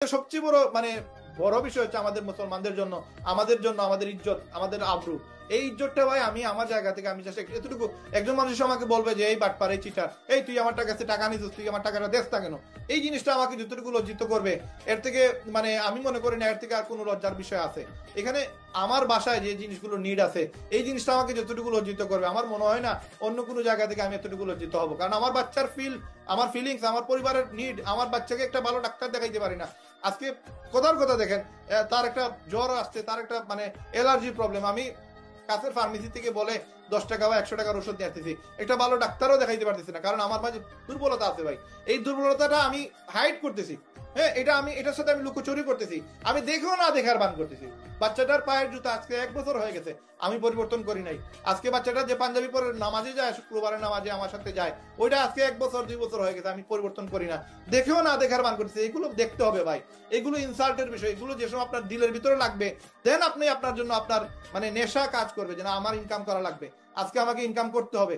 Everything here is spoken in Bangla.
সবচেয়ে বড় বড় বিষয় হচ্ছে আমাদের জন্য, আমাদের ইজ্জত, আমাদের আব্রু। এই ইজ্জতটা ভাই আমি আমার জায়গা থেকে আমি জাস্ট এতটুকু একজন মানুষ এসে আমাকে বলবে যে, "এই বাটপার, এই চিটার, এই তুই আমার কাছে টাকা নিছিস, তুই আমার টাকাটা দেস না কেন?" এই জিনিসটা আমাকে যতটুকু লজ্জিত করবে, এর থেকে আমি মনে করি না এর থেকে আর কোনো লজ্জার বিষয় আছে। এখানে আমার বাসায় যে জিনিসগুলো নিড আছে, এই জিনিসটা আমাকে যতটুকু লজ্জিত করবে, আমার মনে হয় না অন্য কোনো জায়গা থেকে আমি এতটুকু লজ্জিত হব। কারণ আমার বাচ্চার আমার ফিলিংস, আমার পরিবারের নিড, আমার বাচ্চাকে একটা ভালো ডাক্তার দেখাইতে পারি না। আজকে কথার কথা দেখেন, তার একটা জ্বর আসছে, তার একটা অ্যালার্জি প্রবলেম, আমি কাছের ফার্মেসি থেকে বলে 10 টাকা বা 100 টাকার ওষুধ নিয়ে আসতেছি, একটা ভালো ডাক্তারও দেখাইতে পারতেছি না, কারণ আমার মাঝে দুর্বলতা আছে ভাই। এই দুর্বলতাটা আমি হাইড করতেছি। হ্যাঁ, এটার সাথে আমি লুকোচুরি করতেছি, আমি দেখেও না দেখার বান করতেছি। বাচ্চাটার পায়ের জুতা আজকে 1 বছর হয়ে গেছে, আমি পরিবর্তন করি নাই। আজকে বাচ্চাটা যে পাঞ্জাবি পরে নামাজে যায়, শুক্রবারের নামাজে আমার সাথে যায়, ওইটা আজকে 1 বছর 2 বছর হয়ে গেছে, আমি পরিবর্তন করি না, দেখেও না দেখার বান করতেছি। এগুলো দেখতে হবে ভাই, এগুলো ইনসাল্টের বিষয়, এগুলো যেসব আপনার দিলের ভিতরে লাগবে, দেন আপনি আপনার জন্য আপনার নেশা কাজ করবে যে না, আমার ইনকাম করা লাগবে, আজকে আমাকে ইনকাম করতে হবে।